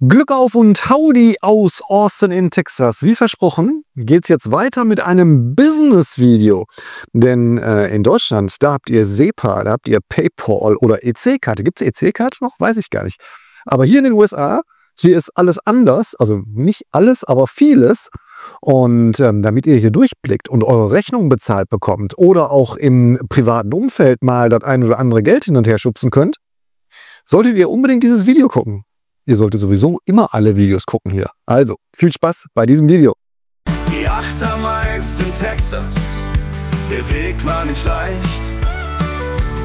Glück auf und Howdy aus Austin in Texas. Wie versprochen geht es jetzt weiter mit einem Business-Video. Denn in Deutschland, da habt ihr SEPA, da habt ihr PayPal oder EC-Karte. Gibt es EC-Karte noch? Weiß ich gar nicht. Aber hier in den USA, hier ist alles anders. Also nicht alles, aber vieles. Und damit ihr hier durchblickt und eure Rechnung bezahlt bekommt oder auch im privaten Umfeld mal das ein oder andere Geld hin und her schubsen könnt, solltet ihr unbedingt dieses Video gucken. Ihr solltet sowieso immer alle Videos gucken hier. Also, viel Spaß bei diesem Video. Die 8er Miles in Texas, der Weg war nicht leicht.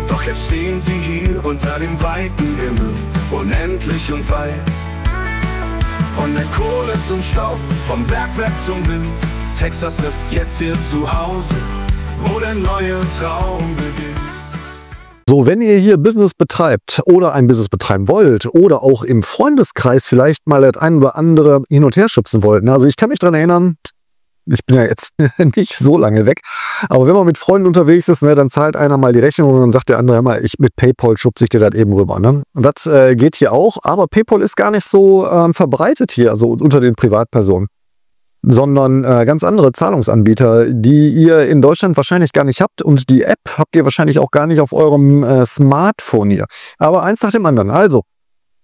Doch jetzt stehen sie hier unter dem weiten Himmel, unendlich und weit. Von der Kohle zum Staub, vom Bergwerk zum Wind, Texas ist jetzt hier zu Hause, wo der neue Traum beginnt. So, wenn ihr hier Business betreibt oder ein Business betreiben wollt oder auch im Freundeskreis vielleicht mal das ein oder andere hin und her schubsen wollt. Also ich kann mich daran erinnern, ich bin ja jetzt nicht so lange weg, aber wenn man mit Freunden unterwegs ist, ne, dann zahlt einer mal die Rechnung und dann sagt der andere immer, ich mit PayPal schubse ich dir das eben rüber. Ne? Und das geht hier auch, aber PayPal ist gar nicht so verbreitet hier, also unter den Privatpersonen. Sondern ganz andere Zahlungsanbieter, die ihr in Deutschland wahrscheinlich gar nicht habt. Und die App habt ihr wahrscheinlich auch gar nicht auf eurem Smartphone hier. Aber eins nach dem anderen. Also,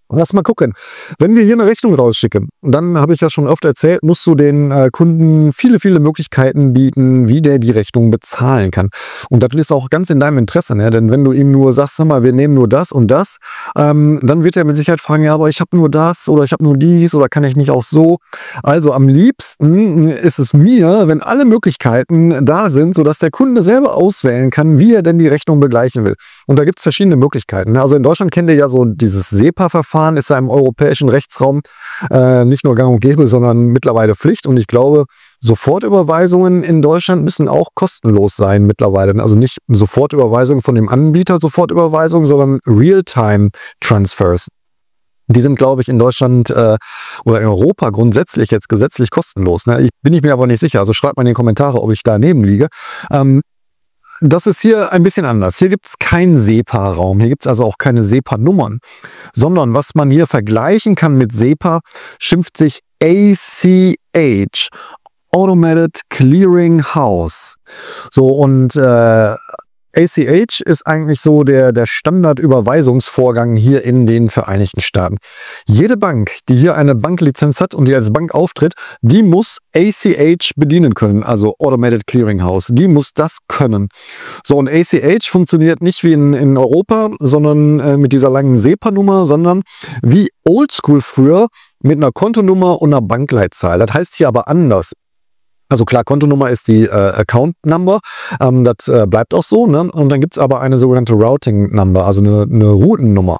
lass mal gucken. Wenn wir hier eine Rechnung rausschicken, dann habe ich ja schon oft erzählt, musst du den Kunden viele, viele Möglichkeiten bieten, wie der die Rechnung bezahlen kann. Und das ist auch ganz in deinem Interesse, ne? Denn wenn du ihm nur sagst, sag mal, wir nehmen nur das und das, dann wird er mit Sicherheit fragen, ja, aber ich habe nur das oder ich habe nur dies oder kann ich nicht auch so. Also am liebsten ist es mir, wenn alle Möglichkeiten da sind, sodass der Kunde selber auswählen kann, wie er denn die Rechnung begleichen will. Und da gibt es verschiedene Möglichkeiten. Ne? Also in Deutschland kennt ihr ja so dieses SEPA-Verfahren, ist ja im europäischen Rechtsraum nicht nur gang und gäbe, sondern mittlerweile Pflicht. Und ich glaube, Sofortüberweisungen in Deutschland müssen auch kostenlos sein mittlerweile. Also nicht Sofortüberweisungen von dem Anbieter, Sofortüberweisungen, sondern Real-Time-Transfers. Die sind, glaube ich, in Deutschland oder in Europa grundsätzlich jetzt gesetzlich kostenlos. Ne? Bin ich mir aber nicht sicher. Also schreibt mal in die Kommentare, ob ich daneben liege. Das ist hier ein bisschen anders. Hier gibt es keinen SEPA-Raum. Hier gibt es also auch keine SEPA-Nummern. Sondern was man hier vergleichen kann mit SEPA, schimpft sich ACH. Automated Clearing House. So, und ACH ist eigentlich so der Standardüberweisungsvorgang hier in den Vereinigten Staaten. Jede Bank, die hier eine Banklizenz hat und die als Bank auftritt, die muss ACH bedienen können, also Automated Clearing House. Die muss das können. So, und ACH funktioniert nicht wie in Europa, sondern mit dieser langen SEPA-Nummer, sondern wie oldschool früher mit einer Kontonummer und einer Bankleitzahl. Das heißt hier aber anders. Also klar, Kontonummer ist die Account Number, das bleibt auch so, ne? Und dann gibt es aber eine sogenannte Routing Number, also eine Routennummer.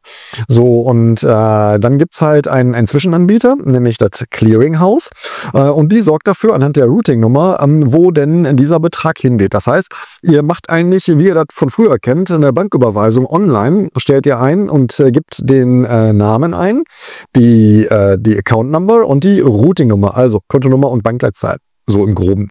So, und dann gibt es halt einen Zwischenanbieter, nämlich das Clearinghouse, und die sorgt dafür anhand der Routing Nummer, wo denn dieser Betrag hingeht. Das heißt, ihr macht eigentlich, wie ihr das von früher kennt, eine Banküberweisung online, stellt ihr ein und gibt den Namen ein, die Account Number und die Routing Nummer, also Kontonummer und Bankleitzahl. So im Groben.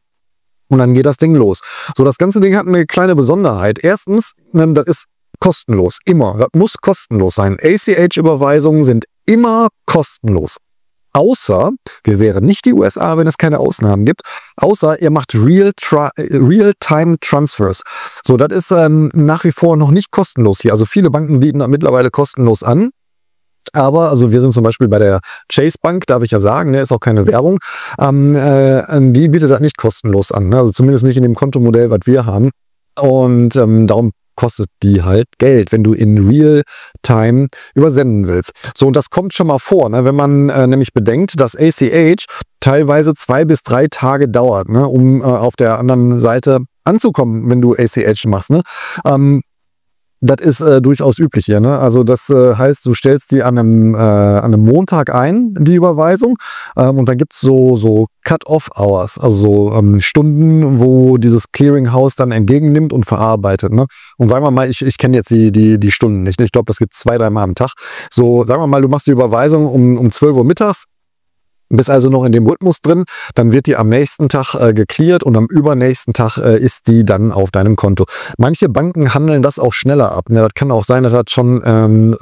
Und dann geht das Ding los. So, das ganze Ding hat eine kleine Besonderheit. Erstens, das ist kostenlos. Immer. Das muss kostenlos sein. ACH-Überweisungen sind immer kostenlos. Außer, wir wären nicht die USA, wenn es keine Ausnahmen gibt, außer ihr macht Real-Time-Transfers. So, das ist nach wie vor noch nicht kostenlos hier. Also viele Banken bieten das mittlerweile kostenlos an. Aber, also wir sind zum Beispiel bei der Chase Bank, darf ich ja sagen, ne, ist auch keine Werbung, die bietet das nicht kostenlos an, ne? Also zumindest nicht in dem Kontomodell, was wir haben. Und darum kostet die halt Geld, wenn du in Real-Time übersenden willst. So, und das kommt schon mal vor, ne? Wenn man nämlich bedenkt, dass ACH teilweise 2 bis 3 Tage dauert, ne, um auf der anderen Seite anzukommen, wenn du ACH machst. Ne? Das ist durchaus üblich hier. Ne? Also das heißt, du stellst die an einem Montag ein, die Überweisung, und dann gibt es so Cut-Off-Hours, also Stunden, wo dieses Clearinghouse dann entgegennimmt und verarbeitet. Ne? Und sagen wir mal, ich kenne jetzt die Stunden nicht. Ich glaube, das gibt es 2-3 Mal am Tag. So, sagen wir mal, du machst die Überweisung um 12 Uhr mittags. Bist also noch in dem Rhythmus drin, dann wird die am nächsten Tag gecleart und am übernächsten Tag ist die dann auf deinem Konto. Manche Banken handeln das auch schneller ab. Ne? Das kann auch sein, dass das schon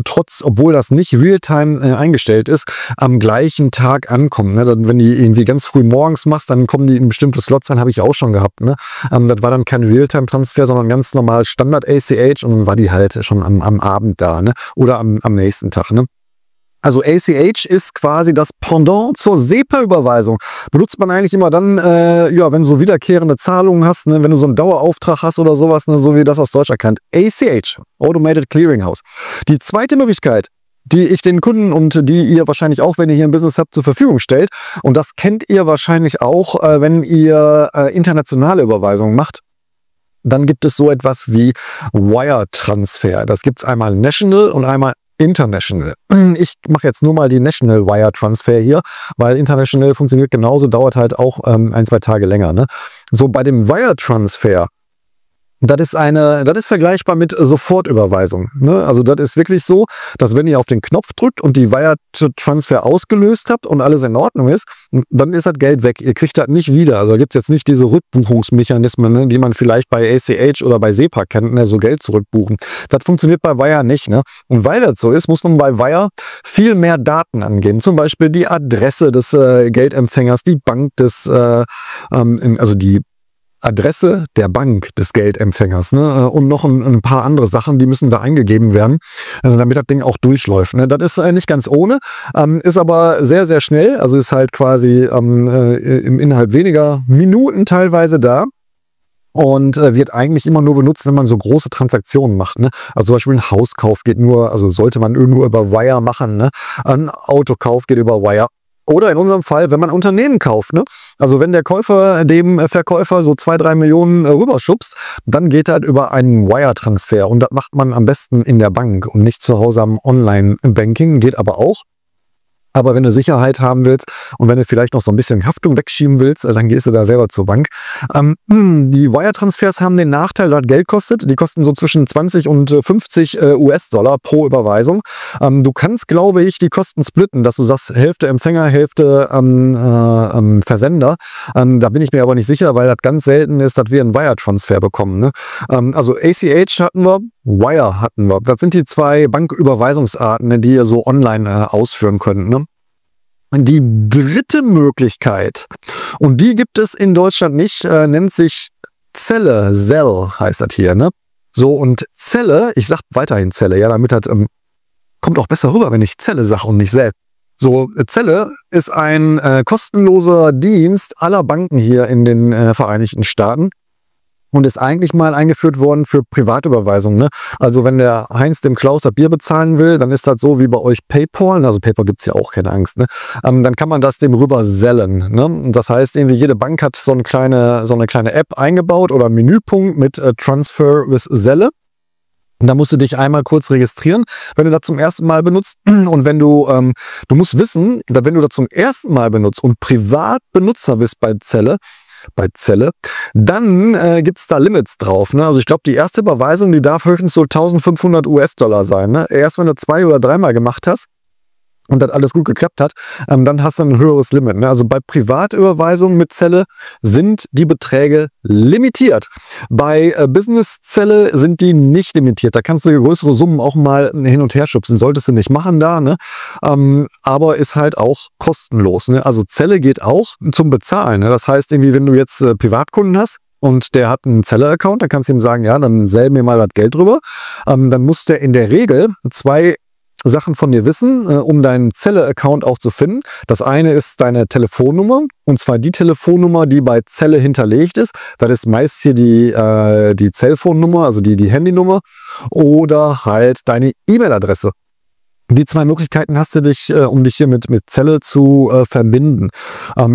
obwohl das nicht Realtime eingestellt ist, am gleichen Tag ankommt. Ne? Wenn die irgendwie ganz früh morgens machst, dann kommen die in bestimmte Slots rein, habe ich auch schon gehabt. Ne? Das war dann kein Realtime-Transfer, sondern ganz normal Standard ACH und dann war die halt schon am Abend da, ne? Oder am nächsten Tag. Ne? Also ACH ist quasi das Pendant zur SEPA-Überweisung. Benutzt man eigentlich immer dann, wenn du so wiederkehrende Zahlungen hast, ne, wenn du so einen Dauerauftrag hast oder sowas, ne, so wie das aus Deutsch erkannt. ACH, Automated Clearing House. Die zweite Möglichkeit, die ich den Kunden und die ihr wahrscheinlich auch, wenn ihr hier ein Business habt, zur Verfügung stellt, und das kennt ihr wahrscheinlich auch, wenn ihr internationale Überweisungen macht, dann gibt es so etwas wie Wire Transfer. Das gibt es einmal National und einmal International. Ich mache jetzt nur mal die National Wire Transfer hier, weil International funktioniert genauso, dauert halt auch 1-2 Tage länger. Ne? So, bei dem Wire Transfer, das ist vergleichbar mit Sofortüberweisung. Ne? Also das ist wirklich so, dass wenn ihr auf den Knopf drückt und die Wire Transfer ausgelöst habt und alles in Ordnung ist, dann ist das Geld weg. Ihr kriegt das nicht wieder. Also da gibt es jetzt nicht diese Rückbuchungsmechanismen, ne, die man vielleicht bei ACH oder bei SEPA kennt, ne, so Geld zurückbuchen. Das funktioniert bei Wire nicht. Ne? Und weil das so ist, muss man bei Wire viel mehr Daten angeben. Zum Beispiel die Adresse des Geldempfängers, die Bank also die Adresse der Bank des Geldempfängers, ne? Und noch ein paar andere Sachen, die müssen da eingegeben werden, damit das Ding auch durchläuft. Ne? Das ist nicht ganz ohne, ist aber sehr, sehr schnell, also ist halt quasi im innerhalb weniger Minuten teilweise da. Und wird eigentlich immer nur benutzt, wenn man so große Transaktionen macht. Ne? Also zum Beispiel ein Hauskauf geht sollte man nur über Wire machen. Ne? Ein Autokauf geht über Wire. Oder in unserem Fall, wenn man ein Unternehmen kauft, ne? Also wenn der Käufer dem Verkäufer so 2-3 Millionen rüberschubst, dann geht das über einen Wire-Transfer. Und das macht man am besten in der Bank und nicht zu Hause am Online-Banking, geht aber auch. Aber wenn du Sicherheit haben willst und wenn du vielleicht noch so ein bisschen Haftung wegschieben willst, dann gehst du da selber zur Bank. Die Wire-Transfers haben den Nachteil, dass Geld kostet. Die kosten so zwischen 20 und 50 US-Dollar pro Überweisung. Du kannst, glaube ich, die Kosten splitten, dass du sagst, Hälfte Empfänger, Hälfte Versender. Da bin ich mir aber nicht sicher, weil das ganz selten ist, dass wir einen Wire-Transfer bekommen. Ne? Also ACH hatten wir, Wire hatten wir. Das sind die zwei Banküberweisungsarten, ne, die ihr so online ausführen könnt. Ne? Die dritte Möglichkeit, und die gibt es in Deutschland nicht, nennt sich Zelle. Zelle heißt das hier. Ne? So, und Zelle, ich sag weiterhin Zelle, ja, damit das kommt auch besser rüber, wenn ich Zelle sage und nicht Zelle. So, Zelle ist ein kostenloser Dienst aller Banken hier in den Vereinigten Staaten. Und ist eigentlich mal eingeführt worden für Privatüberweisungen. Ne? Also wenn der Heinz dem Klaus das Bier bezahlen will, dann ist das so wie bei euch PayPal. Also PayPal gibt es ja auch, keine Angst. Ne? Dann kann man das dem rüber sellen. Ne? Das heißt, irgendwie jede Bank hat so eine kleine App eingebaut oder einen Menüpunkt mit Transfer with Zelle. Und da musst du dich einmal kurz registrieren, wenn du das zum ersten Mal benutzt. Und wenn du musst wissen, dass wenn du das zum ersten Mal benutzt und Privatbenutzer bist bei Zelle, dann gibt es da Limits drauf. Ne? Also ich glaube, die erste Überweisung, die darf höchstens so 1500 US-Dollar sein. Ne? Erst wenn du 2- oder 3-mal gemacht hast und das alles gut geklappt hat, dann hast du ein höheres Limit. Ne? Also bei Privatüberweisungen mit Zelle sind die Beträge limitiert. Bei Business-Zelle sind die nicht limitiert. Da kannst du größere Summen auch mal hin und her schubsen. Solltest du nicht machen da. Ne? Aber ist halt auch kostenlos. Ne? Also Zelle geht auch zum Bezahlen. Ne? Das heißt, irgendwie, wenn du jetzt Privatkunden hast, und der hat einen Zelle-Account, dann kannst du ihm sagen, ja, dann sell mir mal das Geld drüber. Dann muss der in der Regel 2 Sachen von dir wissen, um deinen Zelle-Account auch zu finden. Das eine ist deine Telefonnummer, und zwar die Telefonnummer, die bei Zelle hinterlegt ist. Das ist meist hier die Cellphone-Nummer, also die Handynummer, oder halt deine E-Mail-Adresse. Die 2 Möglichkeiten hast du um dich hier mit Zelle zu verbinden.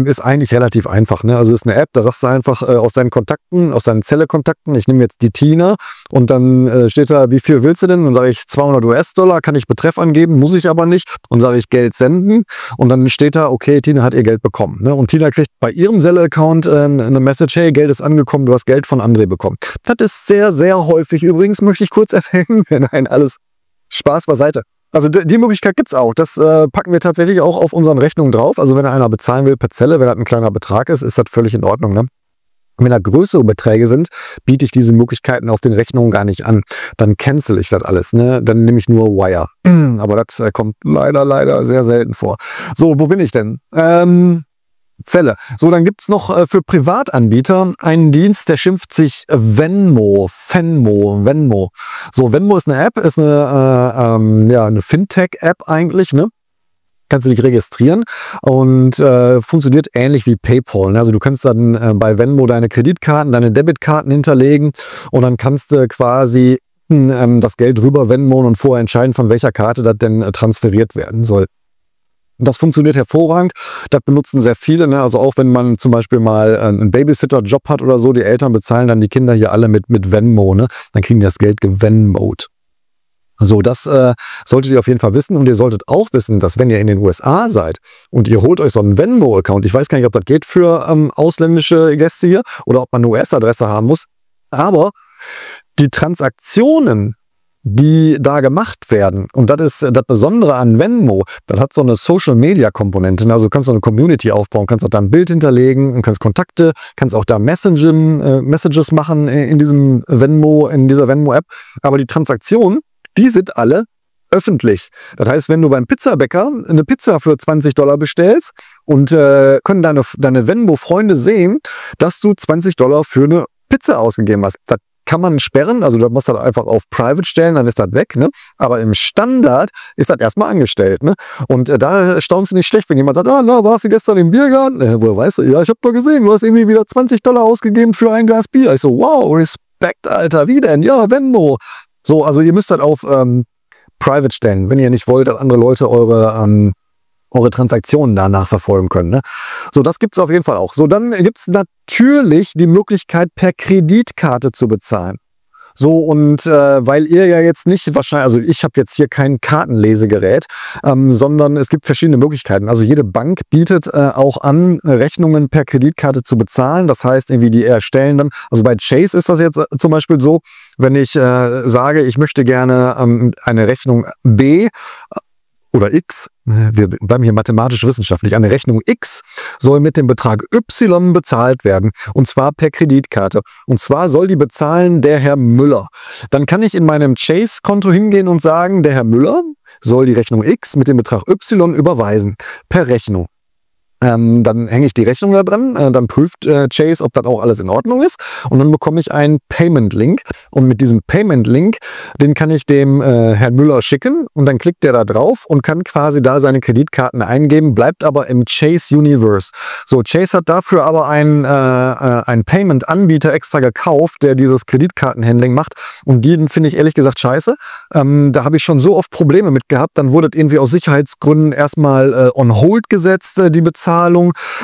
Ist eigentlich relativ einfach. Ne? Also ist eine App, da sagst du einfach aus deinen Zelle-Kontakten, ich nehme jetzt die Tina, und dann steht da, wie viel willst du denn? Dann sage ich 200 US-Dollar, kann ich Betreff angeben, muss ich aber nicht. Und sage ich Geld senden, und dann steht da, okay, Tina hat ihr Geld bekommen. Ne? Und Tina kriegt bei ihrem Zelle-Account eine Message, hey, Geld ist angekommen, du hast Geld von André bekommen. Das ist sehr, sehr häufig übrigens, möchte ich kurz erwähnen. Nein, alles Spaß beiseite. Also die Möglichkeit gibt's auch. Das packen wir tatsächlich auch auf unseren Rechnungen drauf. Also wenn einer bezahlen will per Zelle, wenn das ein kleiner Betrag ist, ist das völlig in Ordnung. Ne? Wenn da größere Beträge sind, biete ich diese Möglichkeiten auf den Rechnungen gar nicht an. Dann cancel ich das alles. Ne? Dann nehme ich nur Wire. Aber das kommt leider sehr selten vor. So, wo bin ich denn? Zelle. So, dann gibt's noch für Privatanbieter einen Dienst, der schimpft sich Venmo. So, Venmo ist eine App, ist eine Fintech-App eigentlich, ne? Kannst du dich registrieren und funktioniert ähnlich wie PayPal. Also du kannst dann bei Venmo deine Kreditkarten, deine Debitkarten hinterlegen und dann kannst du quasi das Geld rüber Venmo und vorher entscheiden, von welcher Karte das denn transferiert werden soll. Das funktioniert hervorragend. Das benutzen sehr viele. Ne? Also auch wenn man zum Beispiel mal einen Babysitter-Job hat oder so, die Eltern bezahlen dann die Kinder hier alle mit Venmo. Ne? Dann kriegen die das Geld gevenmot. So, das solltet ihr auf jeden Fall wissen. Und ihr solltet auch wissen, dass wenn ihr in den USA seid und ihr holt euch so einen Venmo-Account, ich weiß gar nicht, ob das geht für ausländische Gäste hier oder ob man eine US-Adresse haben muss, aber die Transaktionen, die da gemacht werden, und das ist das Besondere an Venmo, das hat so eine Social-Media-Komponente. Also du kannst so eine Community aufbauen, kannst auch da ein Bild hinterlegen und kannst Kontakte, kannst auch da Messages machen in dieser Venmo-App. Aber die Transaktionen, die sind alle öffentlich. Das heißt, wenn du beim Pizzabäcker eine Pizza für $20 bestellst und können deine Venmo-Freunde sehen, dass du $20 für eine Pizza ausgegeben hast. Das kann man sperren, also du musst das einfach auf Private stellen, dann ist das weg, ne? Aber im Standard ist das erstmal angestellt, ne? Und da staunst du nicht schlecht, wenn jemand sagt, warst du gestern im Biergarten? Woher weißt du? Ja, ich hab doch gesehen, du hast irgendwie wieder $20 ausgegeben für ein Glas Bier. Ich so, wow, Respekt, Alter, wie denn? Ja, Venmo. So, also ihr müsst das auf Private stellen, wenn ihr nicht wollt, dass andere Leute eure Transaktionen danach verfolgen können. Ne? So, das gibt es auf jeden Fall auch. So, dann gibt es natürlich die Möglichkeit, per Kreditkarte zu bezahlen. So, und weil ihr ja jetzt nicht wahrscheinlich, also ich habe jetzt hier kein Kartenlesegerät, sondern es gibt verschiedene Möglichkeiten. Also jede Bank bietet auch an, Rechnungen per Kreditkarte zu bezahlen. Das heißt, irgendwie die erstellen dann, also bei Chase ist das jetzt zum Beispiel so, wenn ich sage, ich möchte gerne eine Rechnung B oder X, wir bleiben hier mathematisch-wissenschaftlich, eine Rechnung X soll mit dem Betrag Y bezahlt werden, und zwar per Kreditkarte. Und zwar soll die bezahlen der Herr Müller. Dann kann ich in meinem Chase-Konto hingehen und sagen, der Herr Müller soll die Rechnung X mit dem Betrag Y überweisen, per Rechnung. Dann hänge ich die Rechnung da dran, dann prüft Chase, ob das auch alles in Ordnung ist, und dann bekomme ich einen Payment-Link, und mit diesem Payment-Link, den kann ich dem Herrn Müller schicken, und dann klickt der da drauf und kann quasi da seine Kreditkarten eingeben, bleibt aber im Chase-Universe. So, Chase hat dafür aber einen Payment-Anbieter extra gekauft, der dieses Kreditkartenhandling macht, und den finde ich ehrlich gesagt scheiße. Da habe ich schon so oft Probleme mit gehabt, dann wurde das irgendwie aus Sicherheitsgründen erstmal on hold gesetzt, die Bezahlung.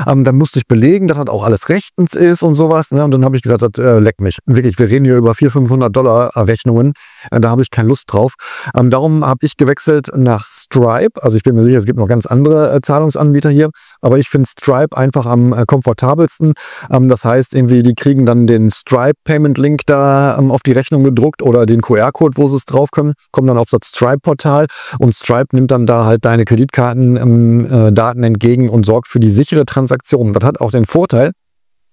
Dann musste ich belegen, dass das auch alles rechtens ist und sowas. Ne? Und dann habe ich gesagt, das leckt mich. Wirklich, wir reden hier über $400-500 Rechnungen. Da habe ich keine Lust drauf. Darum habe ich gewechselt nach Stripe. Also ich bin mir sicher, es gibt noch ganz andere Zahlungsanbieter hier. Aber ich finde Stripe einfach am komfortabelsten. Das heißt, irgendwie, die kriegen dann den Stripe-Payment-Link da auf die Rechnung gedruckt oder den QR-Code, wo sie es drauf kommen dann auf das Stripe-Portal, und Stripe nimmt dann da halt deine Kreditkartendaten entgegen und sorgt für die sichere Transaktion. Das hat auch den Vorteil,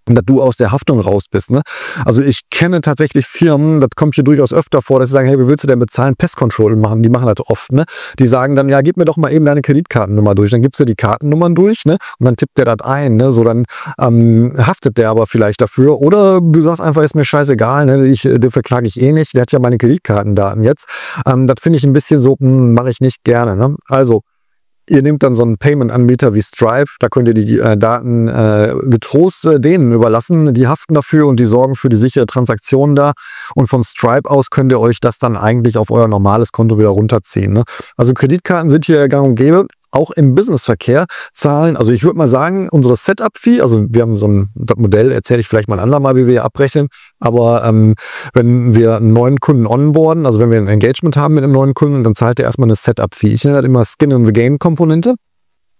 dass du aus der Haftung raus bist. Ne? Also ich kenne tatsächlich Firmen, das kommt hier durchaus öfter vor, dass sie sagen, hey, wie willst du denn bezahlen? Pest Control machen, die machen das oft. Ne? Die sagen dann, ja, gib mir doch mal eben deine Kreditkartennummer durch. Dann gibst du die Kartennummern durch, ne? Und dann tippt der das ein. Ne? So, dann haftet der aber vielleicht dafür. Oder du sagst einfach, ist mir scheißegal, ne? Den verklage ich eh nicht, der hat ja meine Kreditkartendaten jetzt. Das finde ich ein bisschen so, mache ich nicht gerne. Ne? Also, ihr nehmt dann so einen Payment-Anbieter wie Stripe, da könnt ihr die Daten getrost denen überlassen, die haften dafür und die sorgen für die sichere Transaktion da, und von Stripe aus könnt ihr euch das dann eigentlich auf euer normales Konto wieder runterziehen. Ne? Also Kreditkarten sind hier gang und gäbe. Auch im Businessverkehr zahlen, also ich würde mal sagen, unsere Setup-Fee, also wir haben so ein Modell, erzähle ich vielleicht mal ein andermal, wie wir abrechnen, aber wenn wir einen neuen Kunden onboarden, also wenn wir ein Engagement haben mit einem neuen Kunden, dann zahlt er erstmal eine Setup-Fee. Ich nenne das immer Skin-in-the-Game-Komponente.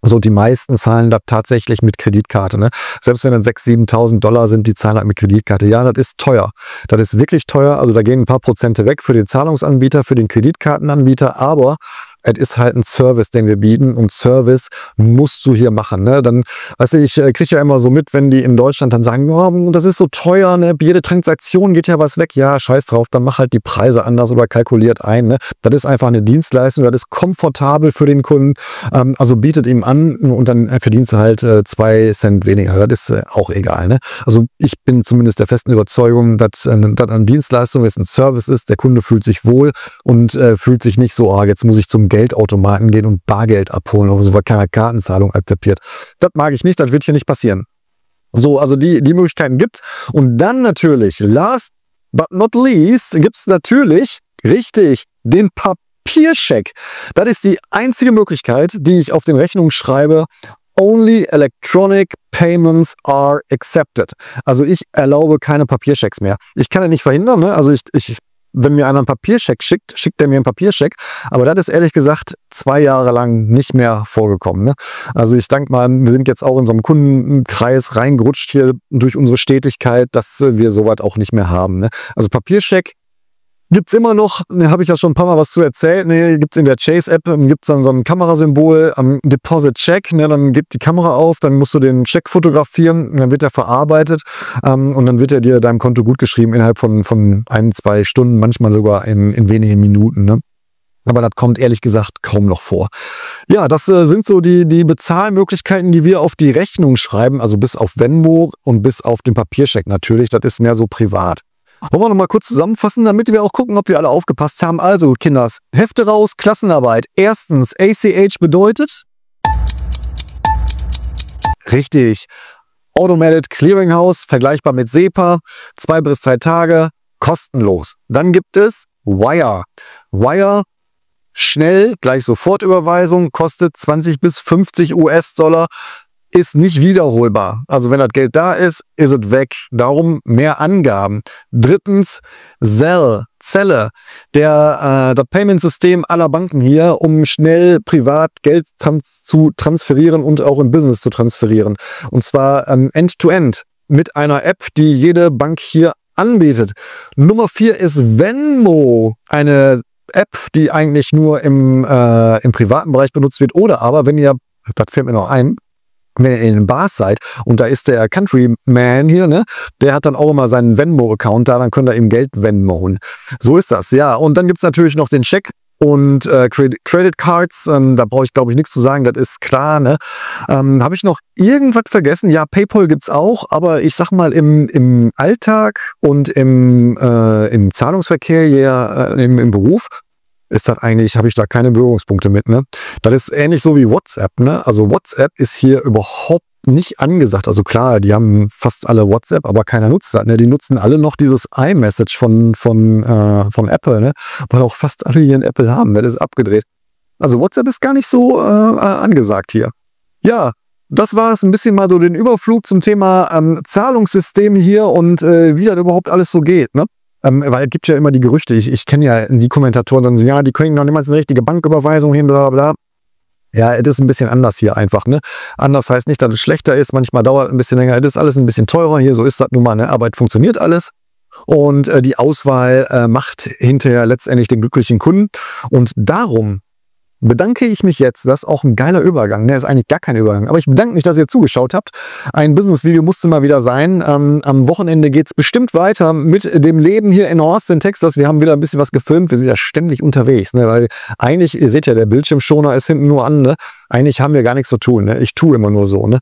Also die meisten zahlen das tatsächlich mit Kreditkarte. Ne? Selbst wenn dann 6.000, 7.000 Dollar sind, die zahlen halt mit Kreditkarte. Ja, das ist teuer. Das ist wirklich teuer. Also da gehen ein paar Prozente weg für den Zahlungsanbieter, für den Kreditkartenanbieter. Aber es ist halt ein Service, den wir bieten und Service musst du hier machen. Ne? Dann, weißt du, ich kriege ja immer so mit, wenn die in Deutschland dann sagen, oh, das ist so teuer, ne? Jede Transaktion geht ja was weg. Ja, scheiß drauf, dann mach halt die Preise anders oder kalkuliert ein. Ne? Das ist einfach eine Dienstleistung, das ist komfortabel für den Kunden. Also bietet ihm an und dann verdienst du halt 2 Cent weniger. Das ist auch egal. Ne? Also ich bin zumindest der festen Überzeugung, dass eine Dienstleistung ist, ein Service ist, der Kunde fühlt sich wohl und fühlt sich nicht so, jetzt muss ich zum Geldautomaten gehen und Bargeld abholen, oder so, weil keine Kartenzahlung akzeptiert. Das mag ich nicht, das wird hier nicht passieren. So, also die Möglichkeiten gibt's. Und dann natürlich, last but not least, gibt's natürlich, richtig, den Papierscheck. Das ist die einzige Möglichkeit, die ich auf den Rechnungen schreibe. Only electronic payments are accepted. Also ich erlaube keine Papierchecks mehr. Ich kann ja nicht verhindern, ne? Also wenn mir einer einen Papiercheck schickt, schickt er mir einen Papiercheck. Aber das ist ehrlich gesagt 2 Jahre lang nicht mehr vorgekommen. Ne? Also ich denke mal, wir sind jetzt auch in so einem Kundenkreis reingerutscht hier durch unsere Stetigkeit, dass wir sowas auch nicht mehr haben. Ne? Also Papiercheck gibt's immer noch, ne, habe ich ja schon ein paar Mal was zu erzählt, ne, gibt's in der Chase-App, gibt's dann so ein Kamerasymbol am Deposit-Check, ne, dann geht die Kamera auf, dann musst du den Check fotografieren, dann wird er verarbeitet und dann wird er dir deinem Konto gut geschrieben innerhalb von 1-2 Stunden, manchmal sogar in wenigen Minuten, ne. Aber das kommt ehrlich gesagt kaum noch vor. Ja, das sind so die Bezahlmöglichkeiten, die wir auf die Rechnung schreiben, also bis auf Venmo und bis auf den Papiercheck natürlich, das ist mehr so privat. Wollen wir noch mal kurz zusammenfassen, damit wir auch gucken, ob wir alle aufgepasst haben. Also, Kinders, Hefte raus, Klassenarbeit. Erstens, ACH bedeutet? Richtig. Automated Clearinghouse, vergleichbar mit SEPA, 2 bis 3 Tage, kostenlos. Dann gibt es Wire. Wire, schnell, gleich Sofortüberweisung, kostet 20 bis 50 US-Dollar. Ist nicht wiederholbar. Also wenn das Geld da ist, ist es weg. Darum mehr Angaben. Drittens, Zelle, das Payment-System aller Banken hier, um schnell privat Geld zu transferieren und auch im Business zu transferieren. Und zwar End-to-End mit einer App, die jede Bank hier anbietet. Nummer 4 ist Venmo, eine App, die eigentlich nur im privaten Bereich benutzt wird. Oder aber, wenn ihr, das fällt mir noch ein, wenn ihr in den Bars seid und da ist der Countryman hier, ne, der hat dann auch immer seinen Venmo-Account da, dann könnt ihr ihm Geld Venmoen. So ist das, ja. Und dann gibt es natürlich noch den Scheck und Credit Cards, da brauche ich glaube ich nichts zu sagen, das ist klar, ne. Habe ich noch irgendwas vergessen? Ja, PayPal gibt es auch, aber ich sag mal im Alltag und im Zahlungsverkehr hier im Beruf, ist das eigentlich, habe ich da keine Berührungspunkte mit, ne? Das ist ähnlich so wie WhatsApp, ne? Also WhatsApp ist hier überhaupt nicht angesagt. Also klar, die haben fast alle WhatsApp, aber keiner nutzt das, ne? Die nutzen alle noch dieses iMessage von Apple, ne? Weil auch fast alle hier ein Apple haben, ne? Das ist abgedreht. Also WhatsApp ist gar nicht so angesagt hier. Ja, das war es ein bisschen mal so den Überflug zum Thema Zahlungssystem hier und wie das überhaupt alles so geht, ne? Weil es gibt ja immer die Gerüchte, ich kenne ja die Kommentatoren, dann ja, die kriegen noch niemals eine richtige Banküberweisung hin, bla bla bla. Ja, es ist ein bisschen anders hier einfach, ne? Anders heißt nicht, dass es schlechter ist, manchmal dauert es ein bisschen länger, es ist alles ein bisschen teurer hier, so ist das nun mal, ne? Aber es funktioniert alles. Und die Auswahl macht hinterher letztendlich den glücklichen Kunden. Und darum bedanke ich mich jetzt, das ist auch ein geiler Übergang, ne, ist eigentlich gar kein Übergang, aber ich bedanke mich, dass ihr zugeschaut habt. Ein Business-Video musste mal wieder sein. Am Wochenende geht es bestimmt weiter mit dem Leben hier in Austin, Texas. Wir haben wieder ein bisschen was gefilmt, wir sind ja ständig unterwegs, ne, weil eigentlich, ihr seht ja, der Bildschirmschoner ist hinten nur an, ne? Eigentlich haben wir gar nichts zu tun, ne? Ich tue immer nur so, ne?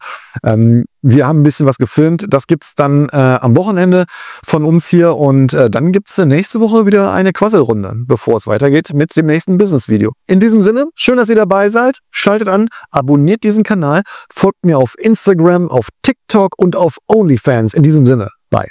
Wir haben ein bisschen was gefilmt, das gibt's dann am Wochenende von uns hier und dann gibt's nächste Woche wieder eine Quasselrunde, bevor es weitergeht mit dem nächsten Business-Video. In diesem Sinne, schön, dass ihr dabei seid, schaltet an, abonniert diesen Kanal, folgt mir auf Instagram, auf TikTok und auf OnlyFans. In diesem Sinne, bye.